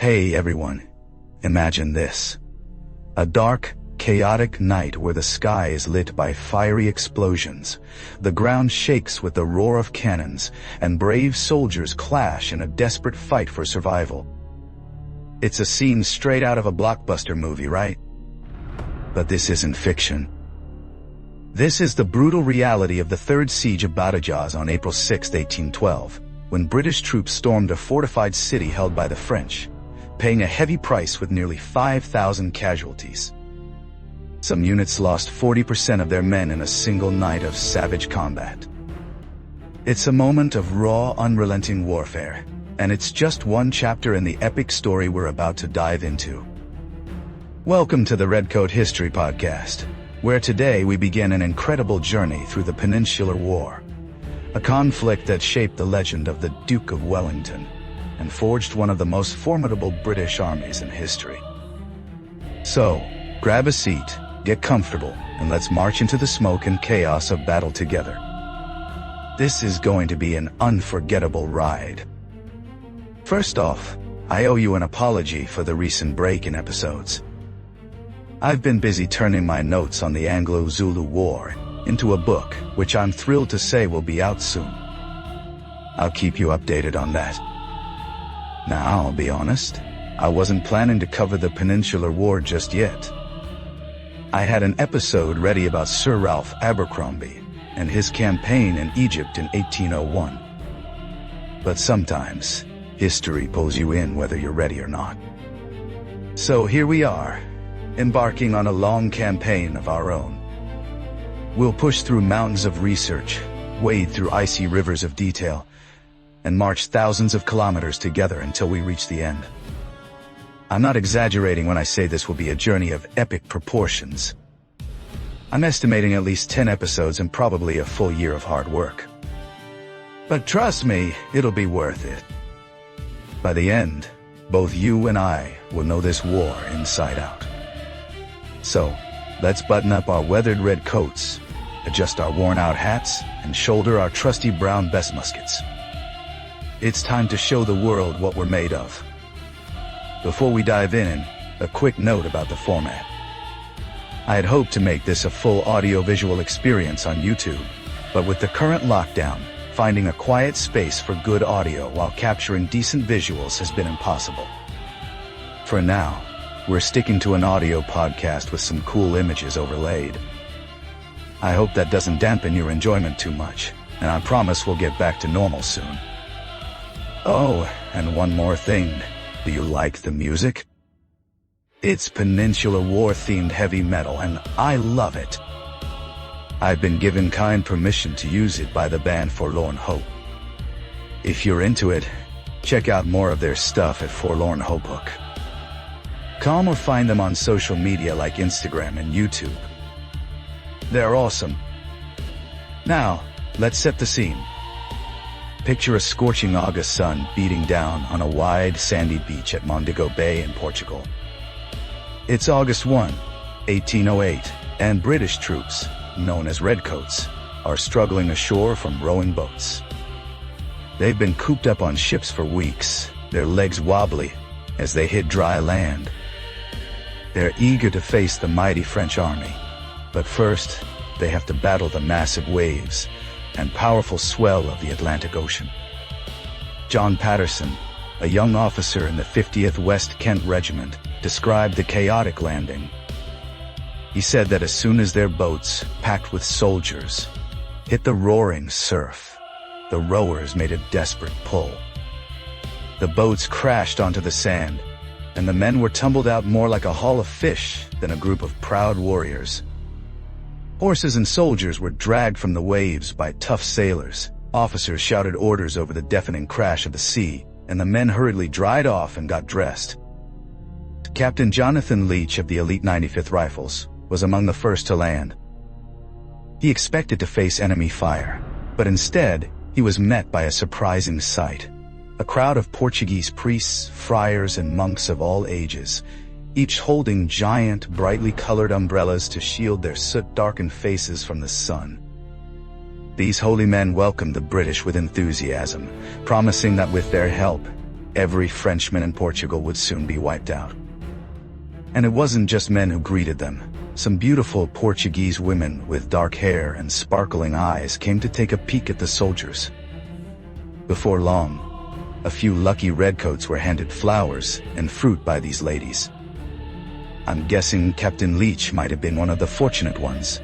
Hey everyone, imagine this. A dark, chaotic night where the sky is lit by fiery explosions, the ground shakes with the roar of cannons, and brave soldiers clash in a desperate fight for survival. It's a scene straight out of a blockbuster movie, right? But this isn't fiction. This is the brutal reality of the Third Siege of Badajoz on April 6, 1812, when British troops stormed a fortified city held by the French, paying a heavy price with nearly 5,000 casualties. Some units lost 40% of their men in a single night of savage combat. It's a moment of raw, unrelenting warfare, and it's just one chapter in the epic story we're about to dive into. Welcome to the Redcoat History podcast, where today we begin an incredible journey through the Peninsular War, a conflict that shaped the legend of the Duke of Wellington and forged one of the most formidable British armies in history. So, grab a seat, get comfortable, and let's march into the smoke and chaos of battle together. This is going to be an unforgettable ride. First off, I owe you an apology for the recent break in episodes. I've been busy turning my notes on the Anglo-Zulu War into a book, which I'm thrilled to say will be out soon. I'll keep you updated on that. Now, I'll be honest, I wasn't planning to cover the Peninsular War just yet. I had an episode ready about Sir Ralph Abercrombie and his campaign in Egypt in 1801. But sometimes, history pulls you in whether you're ready or not. So here we are, embarking on a long campaign of our own. We'll push through mountains of research, wade through icy rivers of detail, and march thousands of kilometers together until we reach the end. I'm not exaggerating when I say this will be a journey of epic proportions. I'm estimating at least 10 episodes and probably a full year of hard work. But trust me, it'll be worth it. By the end, both you and I will know this war inside out. So, let's button up our weathered red coats, adjust our worn-out hats, and shoulder our trusty brown best muskets. It's time to show the world what we're made of. Before we dive in, a quick note about the format. I had hoped to make this a full audio-visual experience on YouTube, but with the current lockdown, finding a quiet space for good audio while capturing decent visuals has been impossible. For now, we're sticking to an audio podcast with some cool images overlaid. I hope that doesn't dampen your enjoyment too much, and I promise we'll get back to normal soon. Oh, and one more thing. Do you like the music? It's Peninsular War-themed heavy metal, and I love it. I've been given kind permission to use it by the band Forlorn Hope. If you're into it, check out more of their stuff at Forlorn Hope Hook. Come or find them on social media like Instagram and YouTube. They're awesome. Now, let's set the scene. Picture a scorching August sun beating down on a wide, sandy beach at Mondigo Bay in Portugal. It's August 1, 1808, and British troops, known as Redcoats, are struggling ashore from rowing boats. They've been cooped up on ships for weeks, their legs wobbly as they hit dry land. They're eager to face the mighty French army, but first, they have to battle the massive waves and powerful swell of the Atlantic Ocean. John Patterson, a young officer in the 50th West Kent Regiment, described the chaotic landing. He said that as soon as their boats, packed with soldiers, hit the roaring surf, the rowers made a desperate pull. The boats crashed onto the sand, and the men were tumbled out more like a haul of fish than a group of proud warriors. Horses and soldiers were dragged from the waves by tough sailors. Officers shouted orders over the deafening crash of the sea, and the men hurriedly dried off and got dressed. Captain Jonathan Leach of the elite 95th Rifles was among the first to land. He expected to face enemy fire, but instead, he was met by a surprising sight. A crowd of Portuguese priests, friars, and monks of all ages, each holding giant, brightly colored umbrellas to shield their soot-darkened faces from the sun. These holy men welcomed the British with enthusiasm, promising that with their help, every Frenchman in Portugal would soon be wiped out. And it wasn't just men who greeted them. Some beautiful Portuguese women with dark hair and sparkling eyes came to take a peek at the soldiers. Before long, a few lucky redcoats were handed flowers and fruit by these ladies. I'm guessing Captain Leach might have been one of the fortunate ones.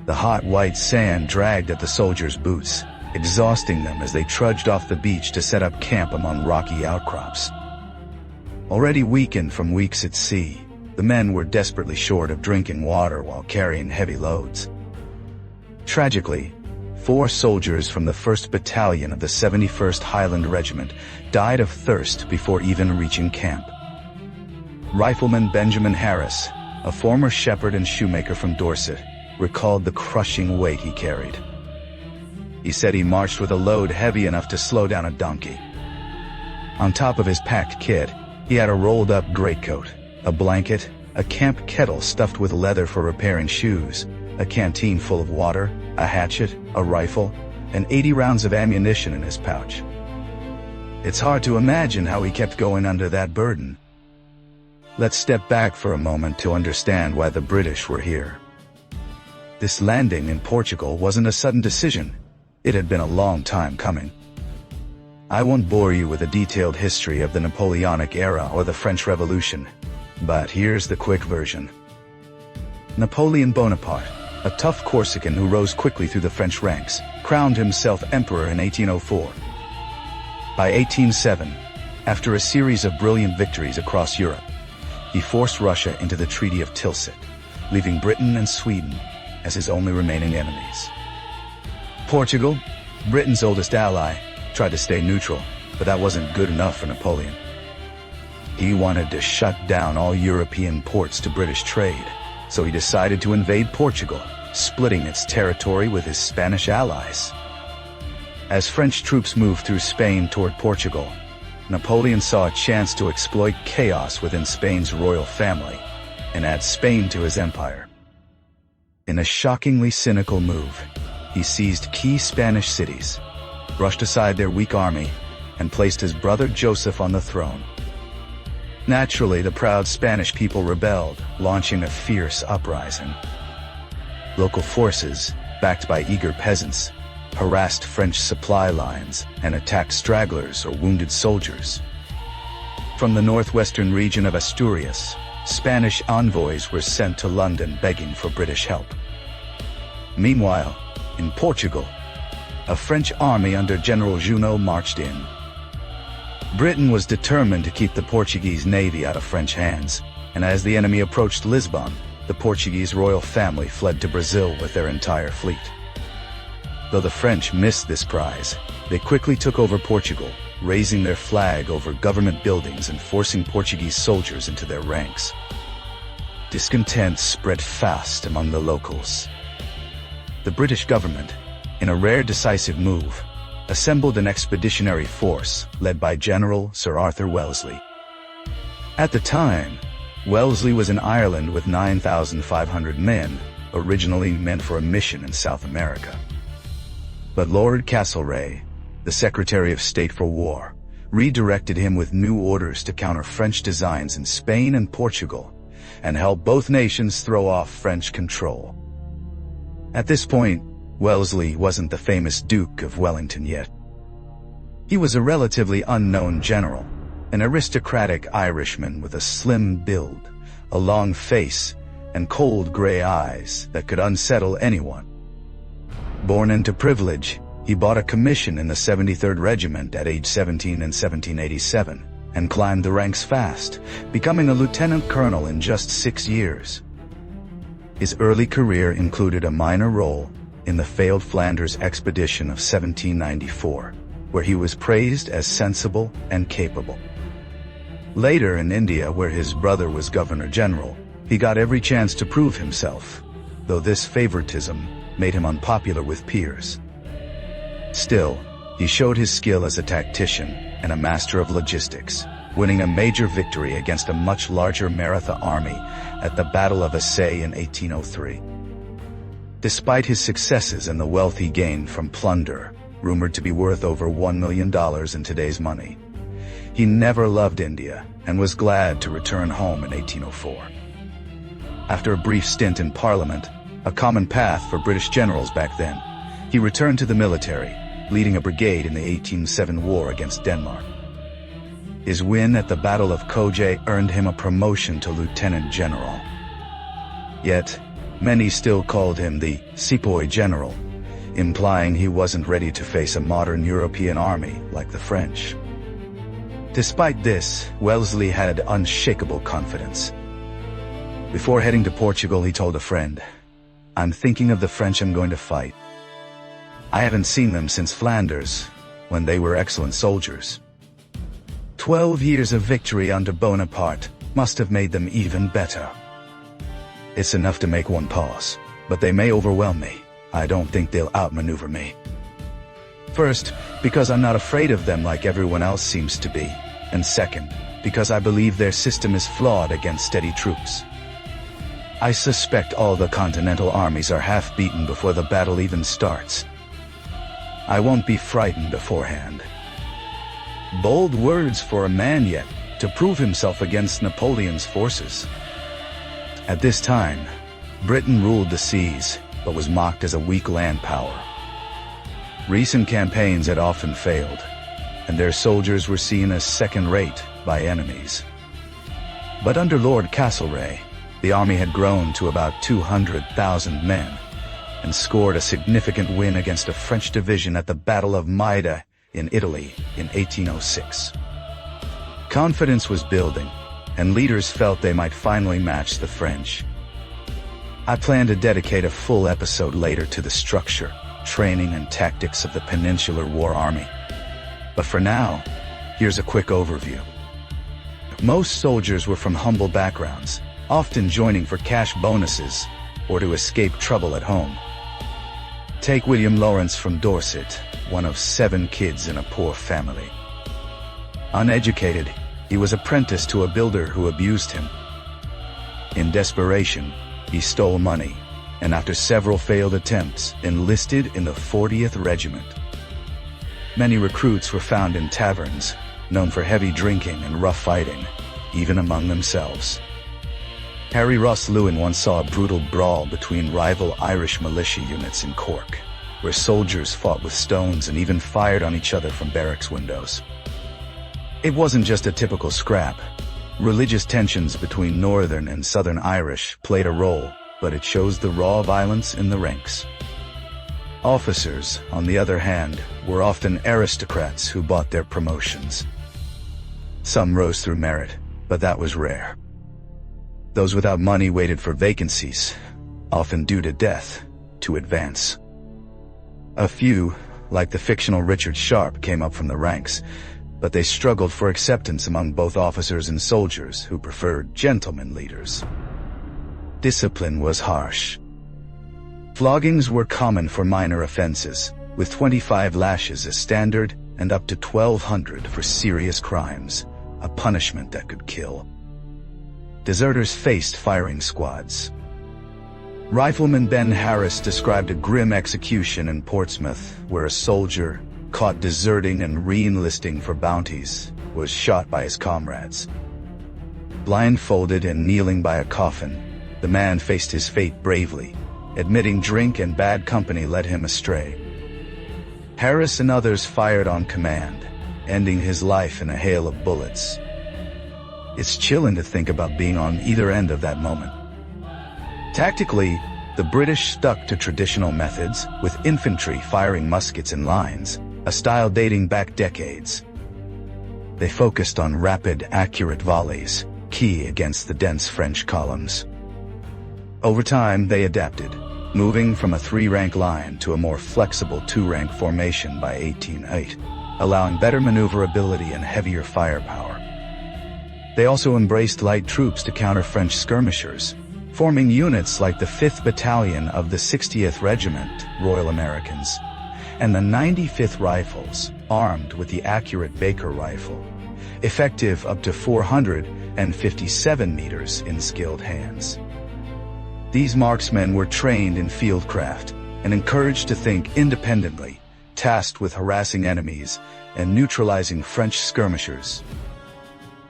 The hot white sand dragged at the soldiers' boots, exhausting them as they trudged off the beach to set up camp among rocky outcrops. Already weakened from weeks at sea, the men were desperately short of drinking water while carrying heavy loads. Tragically, 4 soldiers from the 1st Battalion of the 71st Highland Regiment died of thirst before even reaching camp. Rifleman Benjamin Harris, a former shepherd and shoemaker from Dorset, recalled the crushing weight he carried. He said he marched with a load heavy enough to slow down a donkey. On top of his packed kit, he had a rolled-up greatcoat, a blanket, a camp kettle stuffed with leather for repairing shoes, a canteen full of water, a hatchet, a rifle, and 80 rounds of ammunition in his pouch. It's hard to imagine how he kept going under that burden. Let's step back for a moment to understand why the British were here. This landing in Portugal wasn't a sudden decision. It had been a long time coming. I won't bore you with a detailed history of the Napoleonic era or the French Revolution, but here's the quick version. Napoleon Bonaparte, a tough Corsican who rose quickly through the French ranks, crowned himself emperor in 1804. By 1807, after a series of brilliant victories across Europe, he forced Russia into the Treaty of Tilsit, leaving Britain and Sweden as his only remaining enemies. Portugal, Britain's oldest ally, tried to stay neutral, but that wasn't good enough for Napoleon. He wanted to shut down all European ports to British trade, so he decided to invade Portugal, splitting its territory with his Spanish allies. As French troops moved through Spain toward Portugal, Napoleon saw a chance to exploit chaos within Spain's royal family and add Spain to his empire. In a shockingly cynical move, he seized key Spanish cities, brushed aside their weak army, and placed his brother Joseph on the throne. Naturally, the proud Spanish people rebelled, launching a fierce uprising. Local forces, backed by eager peasants, harassed French supply lines and attacked stragglers or wounded soldiers. From the northwestern region of Asturias, Spanish envoys were sent to London begging for British help. Meanwhile, in Portugal, a French army under General Junot marched in. Britain was determined to keep the Portuguese navy out of French hands, and as the enemy approached Lisbon, the Portuguese royal family fled to Brazil with their entire fleet. Though the French missed this prize, they quickly took over Portugal, raising their flag over government buildings and forcing Portuguese soldiers into their ranks. Discontent spread fast among the locals. The British government, in a rare decisive move, assembled an expeditionary force led by General Sir Arthur Wellesley. At the time, Wellesley was in Ireland with 9,500 men, originally meant for a mission in South America. But Lord Castlereagh, the Secretary of State for War, redirected him with new orders to counter French designs in Spain and Portugal, and help both nations throw off French control. At this point, Wellesley wasn't the famous Duke of Wellington yet. He was a relatively unknown general, an aristocratic Irishman with a slim build, a long face, and cold gray eyes that could unsettle anyone. Born into privilege, he bought a commission in the 73rd Regiment at age 17 in 1787, and climbed the ranks fast, becoming a lieutenant colonel in just 6 years. His early career included a minor role in the failed Flanders expedition of 1794, where he was praised as sensible and capable. Later in India, where his brother was Governor-General, he got every chance to prove himself, though this favoritism made him unpopular with peers. Still, he showed his skill as a tactician and a master of logistics, winning a major victory against a much larger Maratha army at the Battle of Roliça in 1803. Despite his successes and the wealth he gained from plunder, rumored to be worth over $1 million in today's money, He never loved India and was glad to return home in 1804. After a brief stint in Parliament, a common path for British generals back then, he returned to the military, leading a brigade in the 1807 war against Denmark. His win at the Battle of Koje earned him a promotion to lieutenant general. Yet, many still called him the Sepoy General, implying he wasn't ready to face a modern European army like the French. Despite this, Wellesley had unshakable confidence. Before heading to Portugal, he told a friend, "I'm thinking of the French I'm going to fight. I haven't seen them since Flanders, when they were excellent soldiers. 12 years of victory under Bonaparte must have made them even better. It's enough to make one pause, but they may overwhelm me. I don't think they'll outmaneuver me. First, because I'm not afraid of them like everyone else seems to be, and second, because I believe their system is flawed against steady troops. I suspect all the continental armies are half-beaten before the battle even starts. I won't be frightened beforehand." Bold words for a man yet to prove himself against Napoleon's forces. At this time, Britain ruled the seas, but was mocked as a weak land power. Recent campaigns had often failed, and their soldiers were seen as second-rate by enemies. But under Lord Castlereagh, the army had grown to about 200,000 men, and scored a significant win against a French division at the Battle of Maida in Italy in 1806. Confidence was building, and leaders felt they might finally match the French. I plan to dedicate a full episode later to the structure, training, and tactics of the Peninsular War Army. But for now, here's a quick overview. Most soldiers were from humble backgrounds, often joining for cash bonuses or to escape trouble at home. Take William Lawrence from Dorset, one of 7 kids in a poor family. Uneducated, he was apprenticed to a builder who abused him. In desperation, he stole money, and after several failed attempts, enlisted in the 40th Regiment. Many recruits were found in taverns, known for heavy drinking and rough fighting, even among themselves. Harry Ross Lewin once saw a brutal brawl between rival Irish militia units in Cork, where soldiers fought with stones and even fired on each other from barracks windows. It wasn't just a typical scrap. Religious tensions between Northern and Southern Irish played a role, but it shows the raw violence in the ranks. Officers, on the other hand, were often aristocrats who bought their promotions. Some rose through merit, but that was rare. Those without money waited for vacancies, often due to death, to advance. A few, like the fictional Richard Sharp, came up from the ranks, but they struggled for acceptance among both officers and soldiers who preferred gentleman leaders. Discipline was harsh. Floggings were common for minor offenses, with 25 lashes as standard and up to 1,200 for serious crimes, a punishment that could kill. Deserters faced firing squads. Rifleman Ben Harris described a grim execution in Portsmouth where a soldier, caught deserting and re-enlisting for bounties, was shot by his comrades. Blindfolded and kneeling by a coffin, the man faced his fate bravely, admitting drink and bad company led him astray. Harris and others fired on command, ending his life in a hail of bullets. It's chilling to think about being on either end of that moment. Tactically, the British stuck to traditional methods, with infantry firing muskets in lines, a style dating back decades. They focused on rapid, accurate volleys, key against the dense French columns. Over time, they adapted, moving from a 3-rank line to a more flexible 2-rank formation by 1808, allowing better maneuverability and heavier firepower. They also embraced light troops to counter French skirmishers, forming units like the 5th Battalion of the 60th Regiment, Royal Americans, and the 95th Rifles, armed with the accurate Baker rifle, effective up to 457 meters in skilled hands. These marksmen were trained in fieldcraft and encouraged to think independently, tasked with harassing enemies and neutralizing French skirmishers,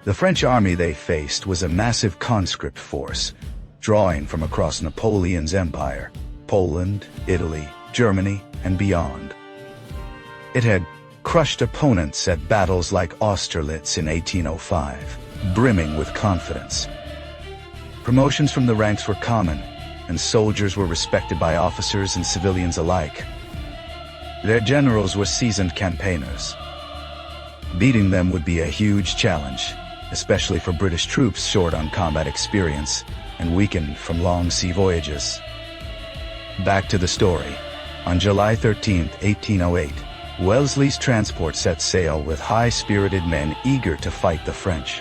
The French army they faced was a massive conscript force, drawing from across Napoleon's empire, Poland, Italy, Germany, and beyond. It had crushed opponents at battles like Austerlitz in 1805, brimming with confidence. Promotions from the ranks were common, and soldiers were respected by officers and civilians alike. Their generals were seasoned campaigners. Beating them would be a huge challenge, especially for British troops short on combat experience and weakened from long sea voyages. Back to the story. On July 13, 1808, Wellesley's transport set sail with high-spirited men eager to fight the French.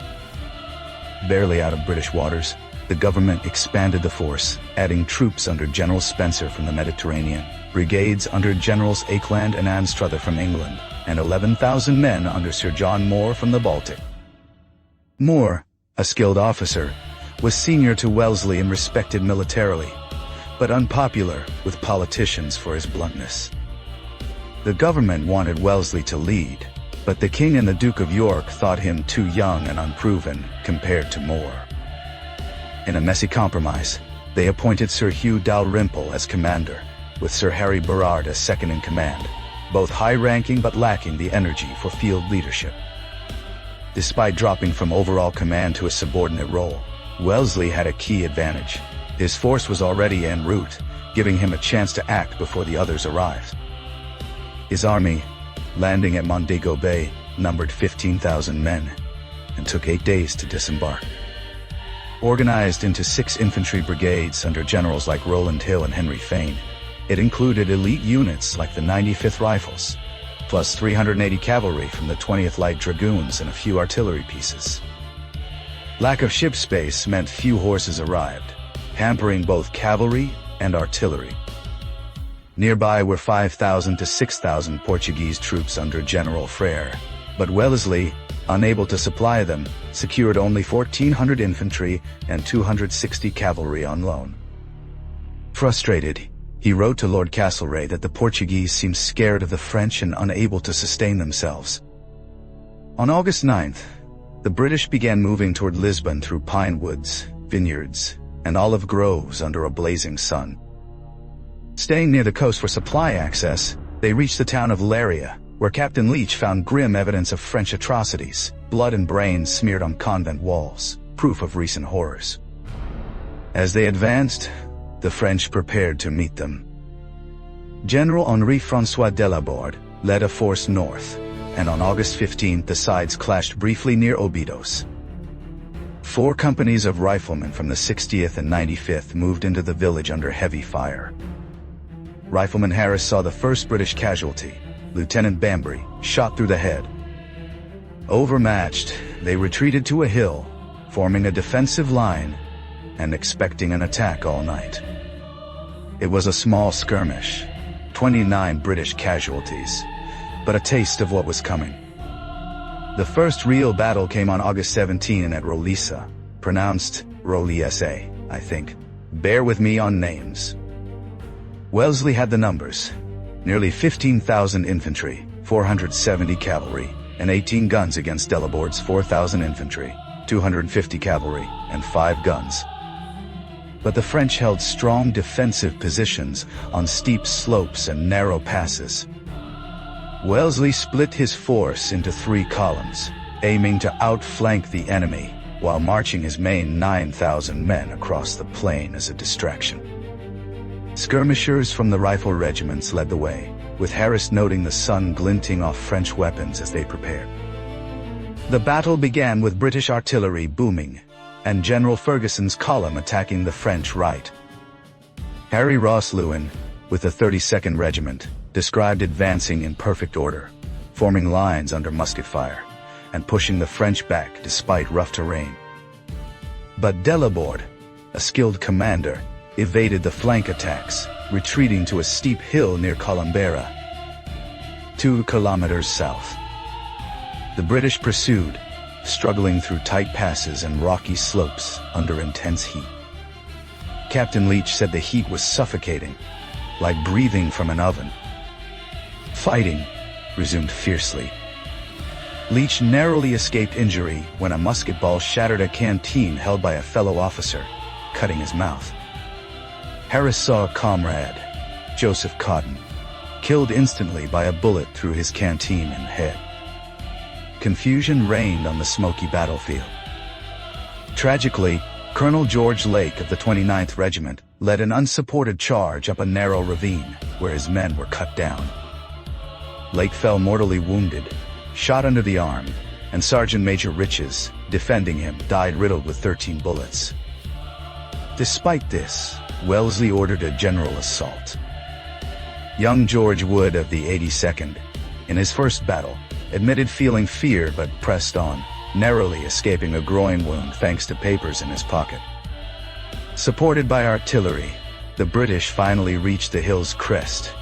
Barely out of British waters, the government expanded the force, adding troops under General Spencer from the Mediterranean, brigades under Generals Akeland and Anstruther from England, and 11,000 men under Sir John Moore from the Baltic. Moore, a skilled officer, was senior to Wellesley and respected militarily, but unpopular with politicians for his bluntness. The government wanted Wellesley to lead, but the King and the Duke of York thought him too young and unproven compared to Moore. In a messy compromise, they appointed Sir Hugh Dalrymple as commander, with Sir Harry Burrard as second-in-command, both high-ranking but lacking the energy for field leadership. Despite dropping from overall command to a subordinate role, Wellesley had a key advantage. His force was already en route, giving him a chance to act before the others arrived. His army, landing at Mondego Bay, numbered 15,000 men, and took 8 days to disembark. Organized into 6 infantry brigades under generals like Rowland Hill and Henry Fane, it included elite units like the 95th Rifles, plus 380 cavalry from the 20th Light Dragoons and a few artillery pieces. Lack of ship space meant few horses arrived, hampering both cavalry and artillery. Nearby were 5,000 to 6,000 Portuguese troops under General Frere, but Wellesley, unable to supply them, secured only 1,400 infantry and 260 cavalry on loan. Frustrated, he wrote to Lord Castlereagh that the Portuguese seemed scared of the French and unable to sustain themselves. On August 9th, the British began moving toward Lisbon through pine woods, vineyards, and olive groves under a blazing sun. Staying near the coast for supply access, they reached the town of Leiria, where Captain Leach found grim evidence of French atrocities, blood and brains smeared on convent walls, proof of recent horrors. As they advanced, the French prepared to meet them. General Henri-François Delaborde led a force north, and on August 15th the sides clashed briefly near Obidos. 4 companies of riflemen from the 60th and 95th moved into the village under heavy fire. Rifleman Harris saw the first British casualty, Lieutenant Bambry, shot through the head. Overmatched, they retreated to a hill, forming a defensive line and expecting an attack all night. It was a small skirmish, 29 British casualties, but a taste of what was coming. The first real battle came on August 17 at Roliça, pronounced Roliça, I think. Bear with me on names. Wellesley had the numbers: nearly 15,000 infantry, 470 cavalry, and 18 guns against Delaborde's 4,000 infantry, 250 cavalry, and 5 guns. But the French held strong defensive positions on steep slopes and narrow passes. Wellesley split his force into 3 columns, aiming to outflank the enemy, while marching his main 9,000 men across the plain as a distraction. Skirmishers from the rifle regiments led the way, with Harris noting the sun glinting off French weapons as they prepared. The battle began with British artillery booming, and General Ferguson's column attacking the French right. Harry Ross Lewin, with the 32nd Regiment, described advancing in perfect order, forming lines under musket fire, and pushing the French back despite rough terrain. But Delaborde, a skilled commander, evaded the flank attacks, retreating to a steep hill near Columbera, 2 kilometers south. The British pursued, struggling through tight passes and rocky slopes under intense heat. Captain Leach said the heat was suffocating, like breathing from an oven. Fighting resumed fiercely. Leach narrowly escaped injury when a musket ball shattered a canteen held by a fellow officer, cutting his mouth. Harris saw a comrade, Joseph Cotton, killed instantly by a bullet through his canteen and head. Confusion reigned on the smoky battlefield. Tragically, Colonel George Lake of the 29th Regiment led an unsupported charge up a narrow ravine where his men were cut down. Lake fell mortally wounded, shot under the arm, and Sergeant Major Riches, defending him, died riddled with 13 bullets. Despite this, Wellesley ordered a general assault. Young George Wood of the 82nd, in his first battle, admitted feeling fear but pressed on, narrowly escaping a groin wound thanks to papers in his pocket. Supported by artillery, the British finally reached the hill's crest,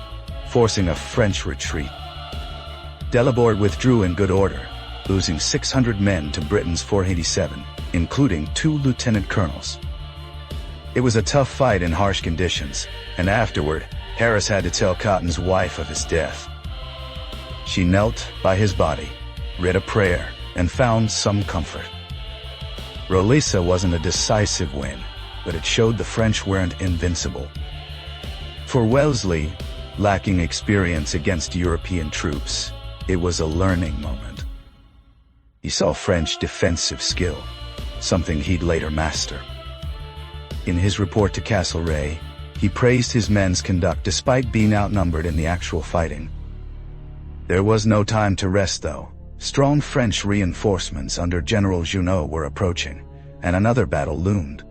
forcing a French retreat. Delaborde withdrew in good order, losing 600 men to Britain's 487, including 2 lieutenant colonels. It was a tough fight in harsh conditions, and afterward, Harris had to tell Cotton's wife of his death. She knelt by his body, read a prayer, and found some comfort. Roliça wasn't a decisive win, but it showed the French weren't invincible. For Wellesley, lacking experience against European troops, it was a learning moment. He saw French defensive skill, something he'd later master. In his report to Castlereagh, he praised his men's conduct despite being outnumbered in the actual fighting. There was no time to rest, though. Strong French reinforcements under General Junot were approaching, and another battle loomed.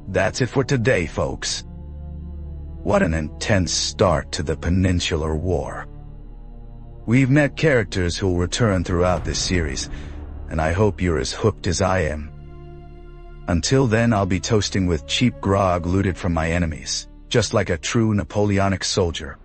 That's it for today, folks. What an intense start to the Peninsular War. We've met characters who'll return throughout this series, and I hope you're as hooked as I am. Until then, I'll be toasting with cheap grog looted from my enemies, just like a true Napoleonic soldier.